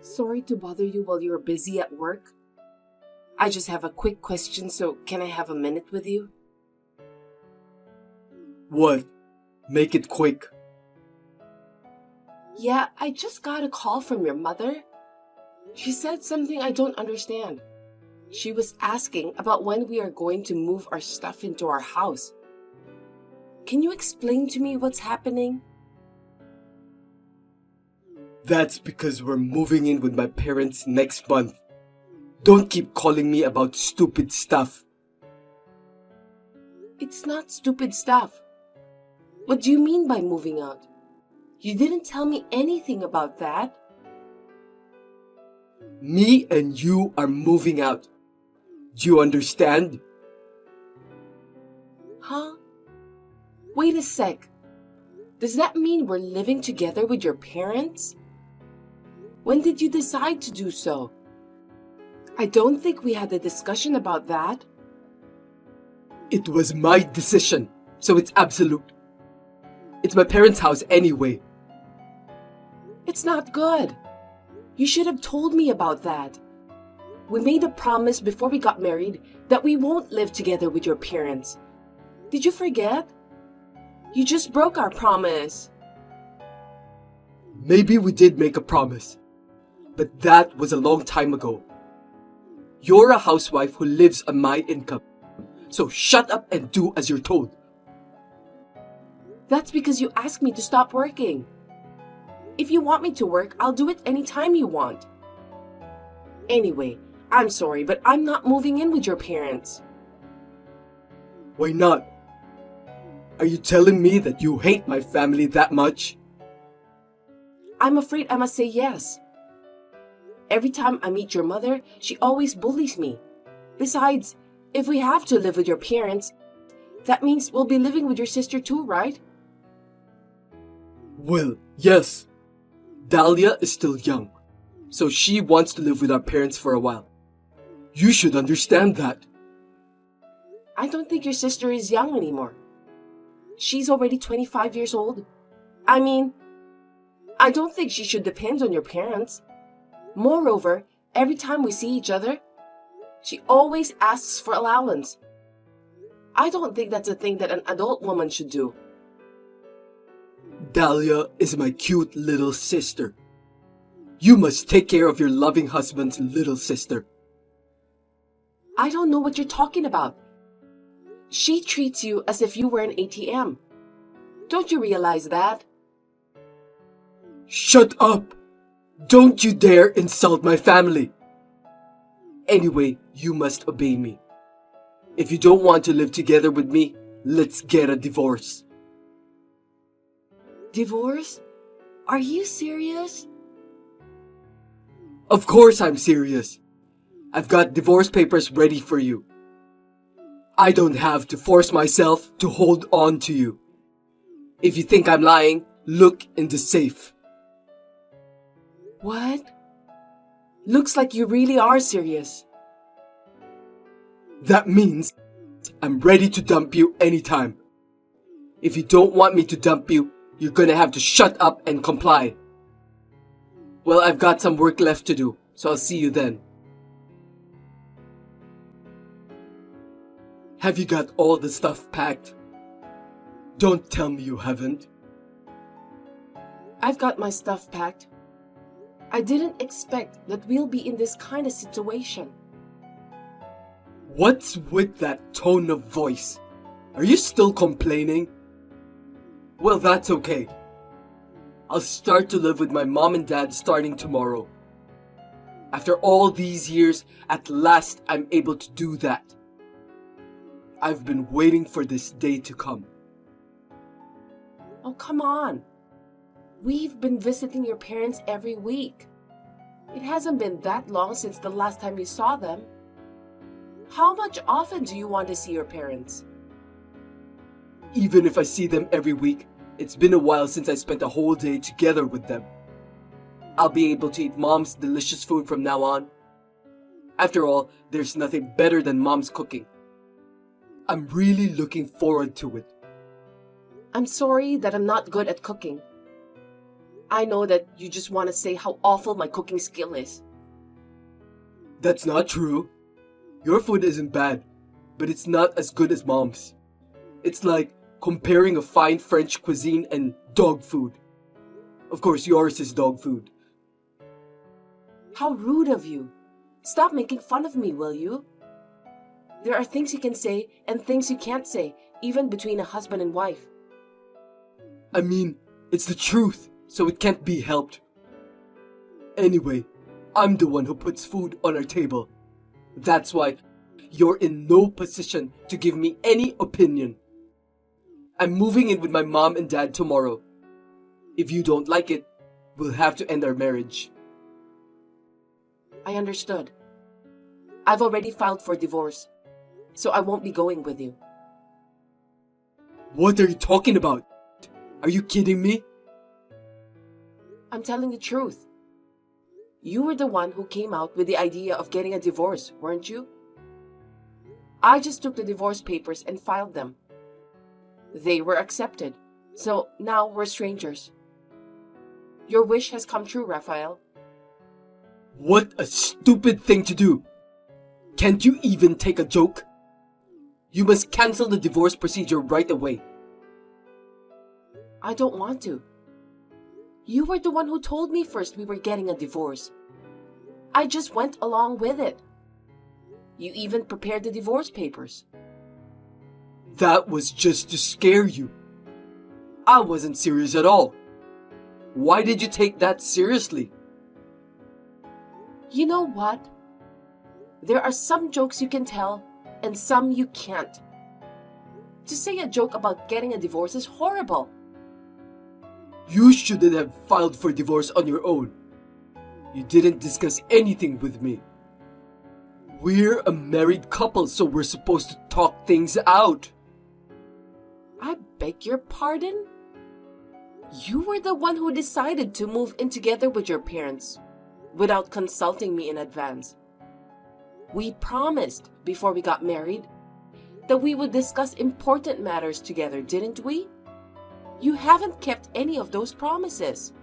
Sorry to bother you while you're busy at work. I just have a quick question, so can I have a minute with you? What? Make it quick. Yeah, I just got a call from your mother. She said something I don't understand. She was asking about when we are going to move our stuff into our house. Can you explain to me what's happening? That's because we're moving in with my parents next month. Don't keep calling me about stupid stuff. It's not stupid stuff. What do you mean by moving out? You didn't tell me anything about that. Me and you are moving out. Do you understand? Huh? Wait a sec. Does that mean we're living together with your parents? When did you decide to do so? I don't think we had a discussion about that. It was my decision, so it's absolute. It's my parents' house anyway. It's not good. You should have told me about that. We made a promise before we got married that we won't live together with your parents. Did you forget? You just broke our promise. Maybe we did make a promise, but that was a long time ago. You're a housewife who lives on my income, so shut up and do as you're told. That's because you asked me to stop working. If you want me to work, I'll do it anytime you want. Anyway, I'm sorry, but I'm not moving in with your parents. Why not? Are you telling me that you hate my family that much? I'm afraid I must say yes. Every time I meet your mother, she always bullies me. Besides, if we have to live with your parents, that means we'll be living with your sister too, right? Well, yes. Dahlia is still young, so she wants to live with our parents for a while. You should understand that. I don't think your sister is young anymore. She's already 25 years old. I mean, I don't think she should depend on your parents. Moreover, every time we see each other, she always asks for allowance. I don't think that's a thing that an adult woman should do. Dahlia is my cute little sister. You must take care of your loving husband's little sister. I don't know what you're talking about. She treats you as if you were an ATM. Don't you realize that? Shut up! Don't you dare insult my family! Anyway, you must obey me. If you don't want to live together with me, let's get a divorce. Divorce? Are you serious? Of course I'm serious. I've got divorce papers ready for you. I don't have to force myself to hold on to you. If you think I'm lying, look in the safe. What? Looks like you really are serious. That means I'm ready to dump you anytime. If you don't want me to dump you, you're gonna have to shut up and comply. Well, I've got some work left to do, so I'll see you then. Have you got all the stuff packed? Don't tell me you haven't. I've got my stuff packed. I didn't expect that we'll be in this kind of situation. What's with that tone of voice? Are you still complaining? Well, that's okay. I'll start to live with my mom and dad starting tomorrow. After all these years, at last I'm able to do that. I've been waiting for this day to come. Oh, come on. We've been visiting your parents every week. It hasn't been that long since the last time you saw them. How much often do you want to see your parents? Even if I see them every week, it's been a while since I spent a whole day together with them. I'll be able to eat Mom's delicious food from now on. After all, there's nothing better than Mom's cooking. I'm really looking forward to it. I'm sorry that I'm not good at cooking. I know that you just want to say how awful my cooking skill is. That's not true. Your food isn't bad, but it's not as good as Mom's. It's like comparing a fine French cuisine and dog food. Of course, yours is dog food. How rude of you. Stop making fun of me, will you? There are things you can say and things you can't say, even between a husband and wife. I mean, it's the truth, so it can't be helped. Anyway, I'm the one who puts food on our table. That's why you're in no position to give me any opinion. I'm moving in with my mom and dad tomorrow. If you don't like it, we'll have to end our marriage. I understood. I've already filed for divorce, so I won't be going with you. What are you talking about? Are you kidding me? I'm telling the truth. You were the one who came out with the idea of getting a divorce, weren't you? I just took the divorce papers and filed them. They were accepted, so now we're strangers. Your wish has come true, Raphael. What a stupid thing to do! Can't you even take a joke? You must cancel the divorce procedure right away. I don't want to. You were the one who told me first we were getting a divorce. I just went along with it. You even prepared the divorce papers. That was just to scare you. I wasn't serious at all. Why did you take that seriously? You know what? There are some jokes you can tell and some you can't. To say a joke about getting a divorce is horrible. You shouldn't have filed for divorce on your own. You didn't discuss anything with me. We're a married couple, so we're supposed to talk things out. I beg your pardon? You were the one who decided to move in together with your parents without consulting me in advance. We promised before we got married that we would discuss important matters together, didn't we? You haven't kept any of those promises.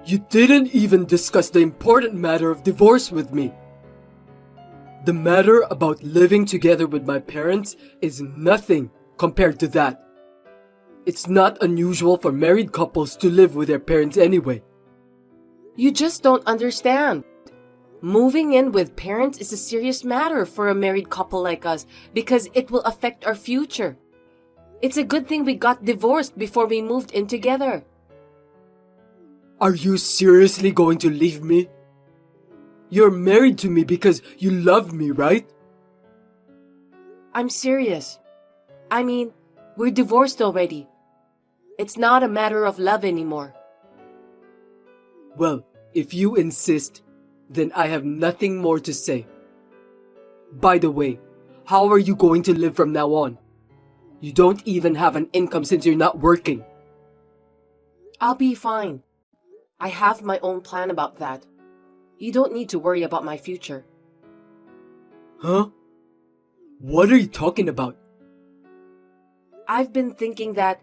You didn't even discuss the important matter of divorce with me. The matter about living together with my parents is nothing compared to that. It's not unusual for married couples to live with their parents anyway. You just don't understand. Moving in with parents is a serious matter for a married couple like us because it will affect our future. It's a good thing we got divorced before we moved in together. Are you seriously going to leave me? You're married to me because you love me, right? I'm serious. I mean, we're divorced already. It's not a matter of love anymore. Well, if you insist, then I have nothing more to say. By the way, how are you going to live from now on? You don't even have an income since you're not working. I'll be fine. I have my own plan about that. You don't need to worry about my future. Huh? What are you talking about? I've been thinking that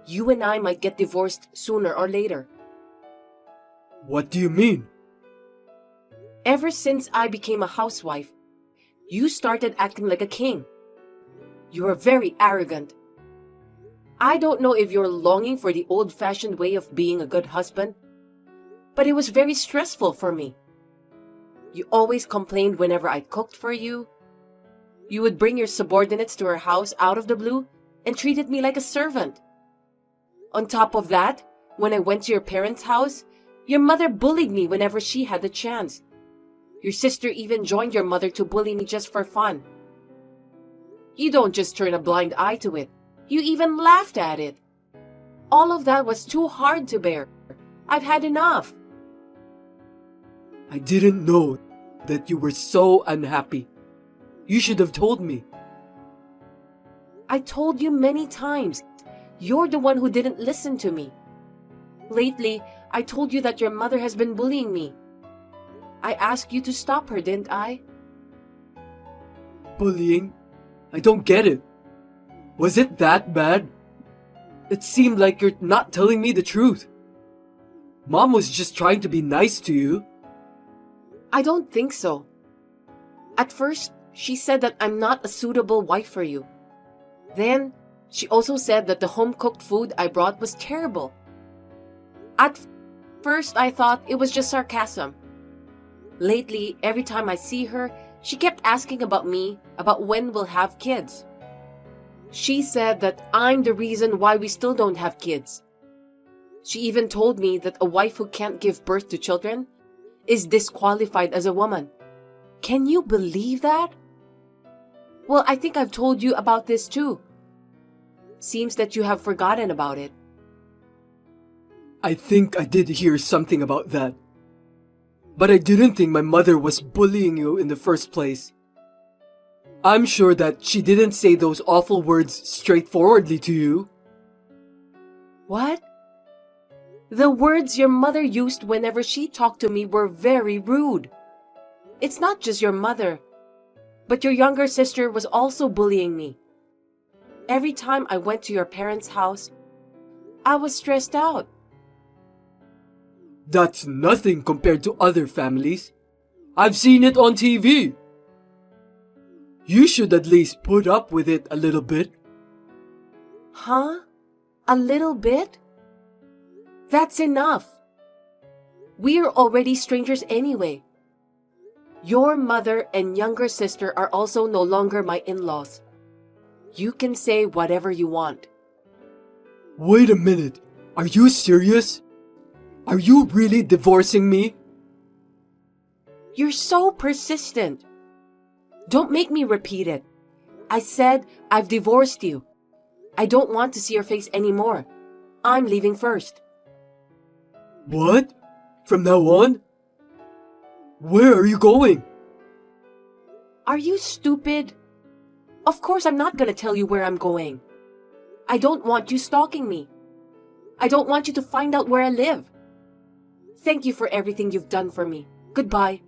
you and I might get divorced sooner or later. What do you mean? Ever since I became a housewife, you started acting like a king. You are very arrogant. I don't know if you're longing for the old-fashioned way of being a good husband, but it was very stressful for me. You always complained whenever I cooked for you. You would bring your subordinates to our house out of the blue and treated me like a servant. On top of that, when I went to your parents' house, your mother bullied me whenever she had the chance. Your sister even joined your mother to bully me just for fun. You don't just turn a blind eye to it. You even laughed at it. All of that was too hard to bear. I've had enough. I didn't know that you were so unhappy. You should have told me. I told you many times. You're the one who didn't listen to me. Lately, I told you that your mother has been bullying me. I asked you to stop her, didn't I? Bullying? I don't get it. Was it that bad? It seemed like you're not telling me the truth. Mom was just trying to be nice to you. I don't think so. At first, she said that I'm not a suitable wife for you. Then, she also said that the home-cooked food I brought was terrible. At first, I thought it was just sarcasm. Lately, every time I see her, she kept asking about me, about when we'll have kids. She said that I'm the reason why we still don't have kids. She even told me that a wife who can't give birth to children is disqualified as a woman. Can you believe that? Well, I think I've told you about this too. Seems that you have forgotten about it. I think I did hear something about that. But I didn't think my mother was bullying you in the first place. I'm sure that she didn't say those awful words straightforwardly to you. What? The words your mother used whenever she talked to me were very rude. It's not just your mother, but your younger sister was also bullying me. Every time I went to your parents' house, I was stressed out. That's nothing compared to other families. I've seen it on TV. You should at least put up with it a little bit. Huh? A little bit? That's enough. We're already strangers anyway. Your mother and younger sister are also no longer my in-laws. You can say whatever you want. Wait a minute. Are you serious? Are you really divorcing me? You're so persistent. Don't make me repeat it. I said I've divorced you. I don't want to see your face anymore. I'm leaving first. What? From now on? Where are you going? Are you stupid? Of course I'm not gonna tell you where I'm going. I don't want you stalking me. I don't want you to find out where I live. Thank you for everything you've done for me. Goodbye.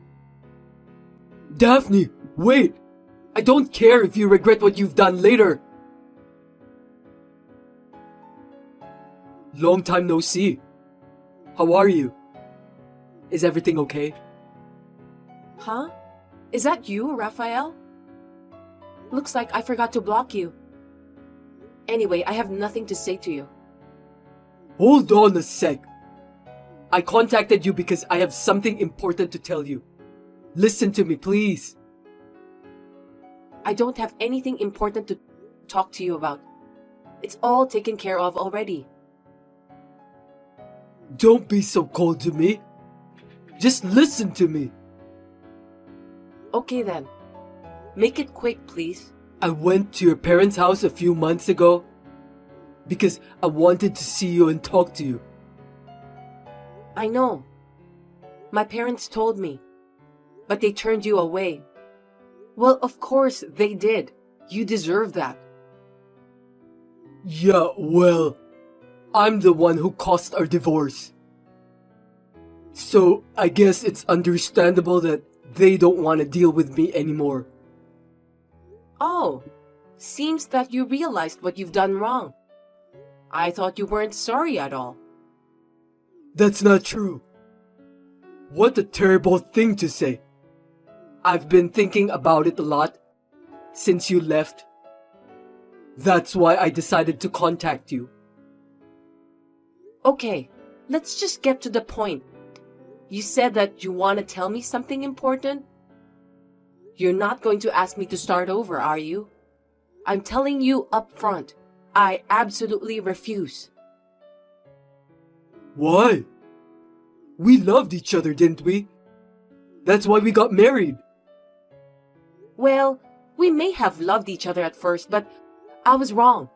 Daphne, wait! I don't care if you regret what you've done later. Long time no see. How are you? Is everything okay? Huh? Is that you, Raphael? Looks like I forgot to block you. Anyway, I have nothing to say to you. Hold on a sec. I contacted you because I have something important to tell you. Listen to me, please. I don't have anything important to talk to you about. It's all taken care of already. Don't be so cold to me. Just listen to me. Okay then. Make it quick, please. I went to your parents' house a few months ago because I wanted to see you and talk to you. I know. My parents told me. But they turned you away. Well, of course they did. You deserve that. Yeah, well, I'm the one who caused our divorce. So I guess it's understandable that they don't want to deal with me anymore. Oh, seems that you realized what you've done wrong. I thought you weren't sorry at all. That's not true. What a terrible thing to say. I've been thinking about it a lot since you left. That's why I decided to contact you. Okay, let's just get to the point. You said that you want to tell me something important? You're not going to ask me to start over, are you? I'm telling you up front. I absolutely refuse. Why? We loved each other, didn't we? That's why we got married. Well, we may have loved each other at first, but I was wrong.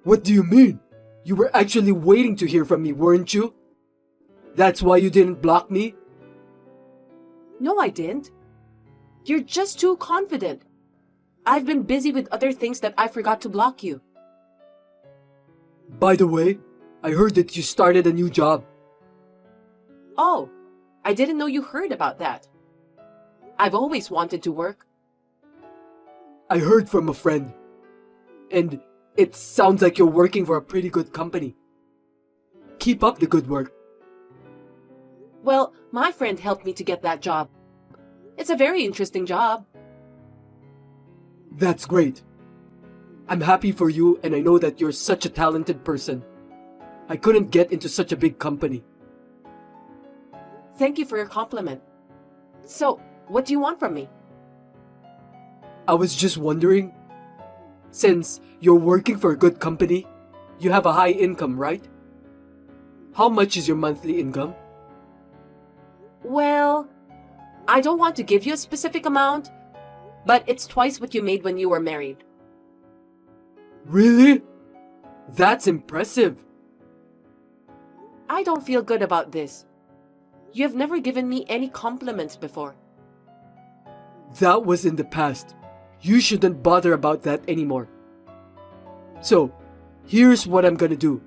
What do you mean? You were actually waiting to hear from me, weren't you? That's why you didn't block me? No, I didn't. You're just too confident. I've been busy with other things that I forgot to block you. By the way, I heard that you started a new job. Oh, I didn't know you heard about that. I've always wanted to work. I heard from a friend. And it sounds like you're working for a pretty good company. Keep up the good work. Well, my friend helped me to get that job. It's a very interesting job. That's great. I'm happy for you, and I know that you're such a talented person. I couldn't get into such a big company. Thank you for your compliment. So, what do you want from me? I was just wondering, since you're working for a good company, you have a high income, right? How much is your monthly income? Well, I don't want to give you a specific amount, but it's twice what you made when you were married. Really? That's impressive. I don't feel good about this. You have never given me any compliments before. That was in the past. You shouldn't bother about that anymore. So, here's what I'm gonna do.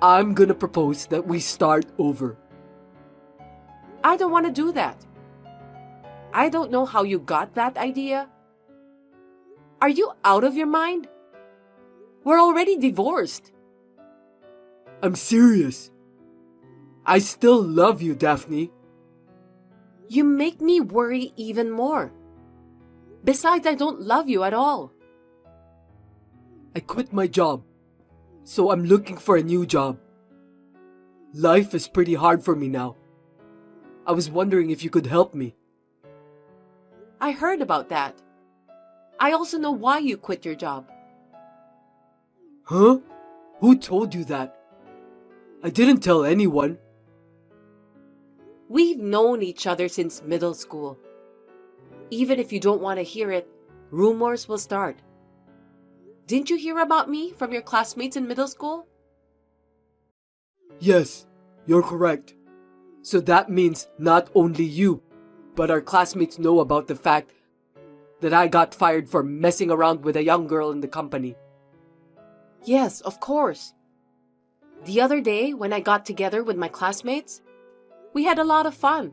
I'm gonna propose that we start over. I don't want to do that. I don't know how you got that idea. Are you out of your mind? We're already divorced. I'm serious. I still love you, Daphne. You make me worry even more. Besides, I don't love you at all. I quit my job, so I'm looking for a new job. Life is pretty hard for me now. I was wondering if you could help me. I heard about that. I also know why you quit your job. Huh? Who told you that? I didn't tell anyone. We've known each other since middle school. Even if you don't want to hear it, rumors will start. Didn't you hear about me from your classmates in middle school? Yes, you're correct. So that means not only you, but our classmates know about the fact that I got fired for messing around with a young girl in the company. Yes, of course. The other day, when I got together with my classmates, we had a lot of fun.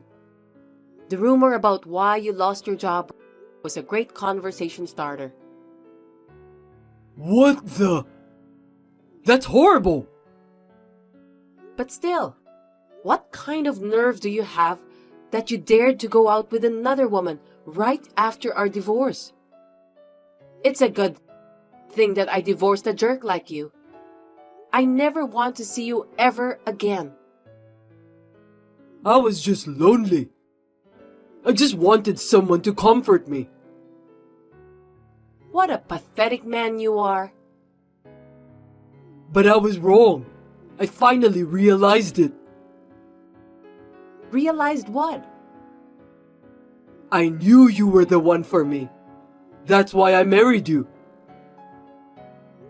The rumor about why you lost your job was a great conversation starter. What the? That's horrible! But still, what kind of nerve do you have that you dared to go out with another woman right after our divorce? It's a good thing that I divorced a jerk like you. I never want to see you ever again. I was just lonely. I just wanted someone to comfort me. What a pathetic man you are. But I was wrong. I finally realized it. Realized what? I knew you were the one for me. That's why I married you.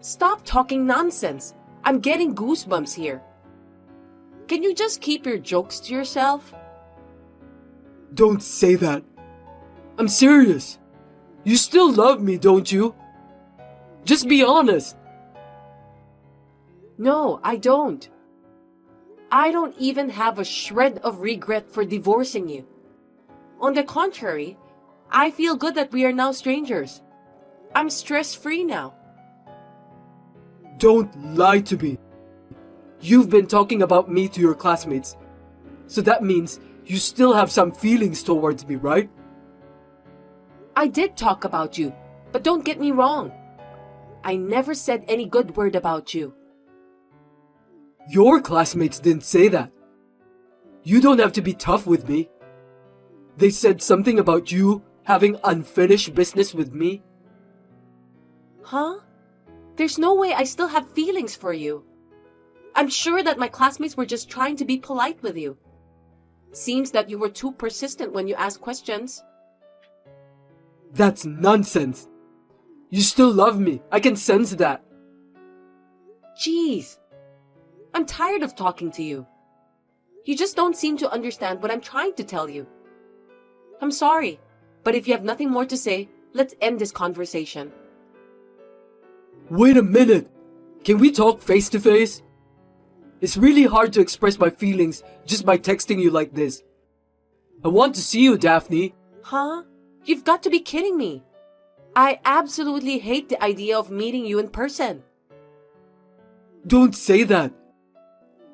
Stop talking nonsense. I'm getting goosebumps here. Can you just keep your jokes to yourself? Don't say that. I'm serious. You still love me, don't you? Just be honest. No, I don't. I don't even have a shred of regret for divorcing you. On the contrary, I feel good that we are now strangers. I'm stress-free now. Don't lie to me. You've been talking about me to your classmates. So that means you still have some feelings towards me, right? I did talk about you, but don't get me wrong. I never said any good word about you. Your classmates didn't say that. You don't have to be tough with me. They said something about you having unfinished business with me. Huh? There's no way I still have feelings for you. I'm sure that my classmates were just trying to be polite with you. Seems that you were too persistent when you asked questions. That's nonsense. You still love me. I can sense that. Jeez. I'm tired of talking to you. You just don't seem to understand what I'm trying to tell you. I'm sorry, but if you have nothing more to say, let's end this conversation. Wait a minute. Can we talk face to face? It's really hard to express my feelings just by texting you like this. I want to see you, Daphne. Huh? You've got to be kidding me. I absolutely hate the idea of meeting you in person. Don't say that.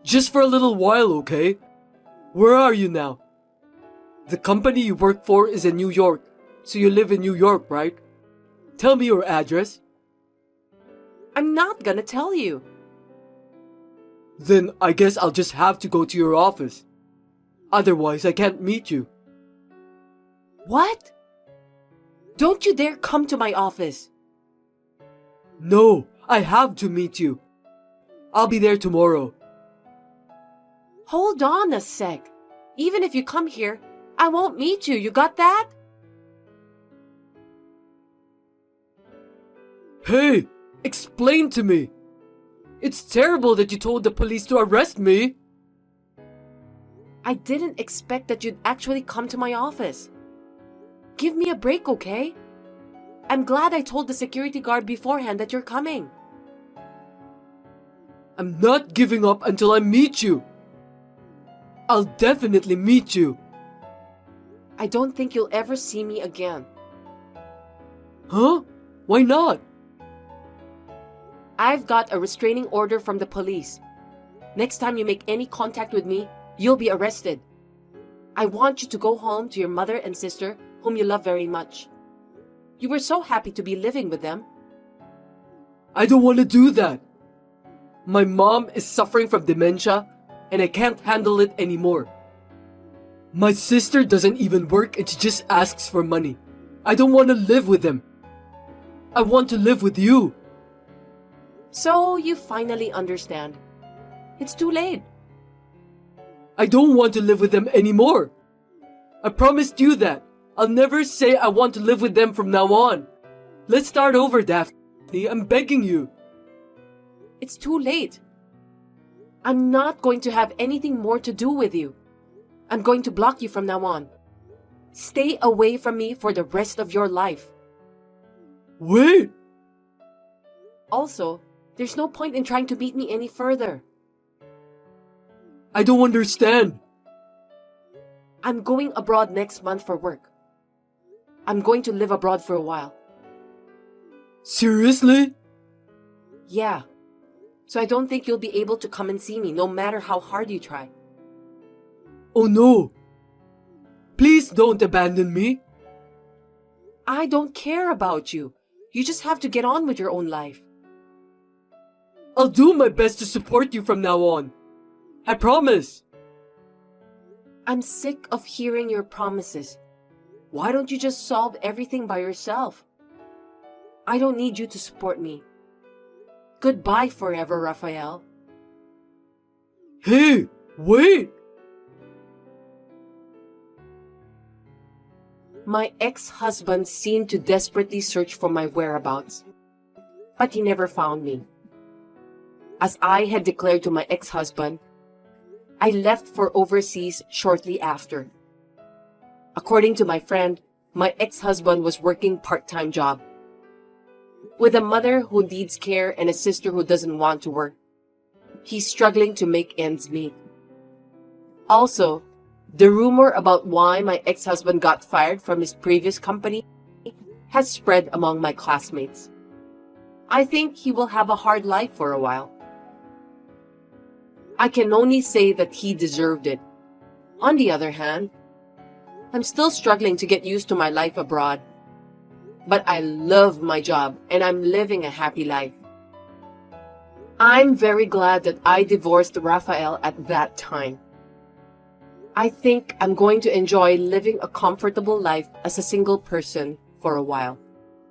Just for a little while, okay? Where are you now? The company you work for is in New York, so you live in New York, right? Tell me your address. I'm not gonna tell you. Then I guess I'll just have to go to your office. Otherwise, I can't meet you. What? Don't you dare come to my office. No, I have to meet you. I'll be there tomorrow. Hold on a sec. Even if you come here, I won't meet you. You got that? Hey, explain to me. It's terrible that you told the police to arrest me. I didn't expect that you'd actually come to my office. Give me a break, okay? I'm glad I told the security guard beforehand that you're coming. I'm not giving up until I meet you. I'll definitely meet you. I don't think you'll ever see me again. Huh? Why not? I've got a restraining order from the police. Next time you make any contact with me, you'll be arrested. I want you to go home to your mother and sister, whom you love very much. You were so happy to be living with them. I don't want to do that. My mom is suffering from dementia and I can't handle it anymore. My sister doesn't even work and she just asks for money. I don't want to live with them. I want to live with you. So you finally understand. It's too late. I don't want to live with them anymore. I promised you that. I'll never say I want to live with them from now on. Let's start over, Daphne. I'm begging you. It's too late. I'm not going to have anything more to do with you. I'm going to block you from now on. Stay away from me for the rest of your life. Wait! Also, there's no point in trying to meet me any further. I don't understand. I'm going abroad next month for work. I'm going to live abroad for a while. Seriously? Yeah. So I don't think you'll be able to come and see me no matter how hard you try. Oh no. Please don't abandon me. I don't care about you. You just have to get on with your own life. I'll do my best to support you from now on. I promise. I'm sick of hearing your promises. Why don't you just solve everything by yourself? I don't need you to support me. Goodbye forever, Raphael. Hey, wait! My ex-husband seemed to desperately search for my whereabouts, but he never found me. As I had declared to my ex-husband, I left for overseas shortly after. According to my friend, my ex-husband was working part-time job. With a mother who needs care and a sister who doesn't want to work, he's struggling to make ends meet. Also, the rumor about why my ex-husband got fired from his previous company has spread among my classmates. I think he will have a hard life for a while. I can only say that he deserved it. On the other hand, I'm still struggling to get used to my life abroad. But I love my job and I'm living a happy life. I'm very glad that I divorced Raphael at that time. I think I'm going to enjoy living a comfortable life as a single person for a while.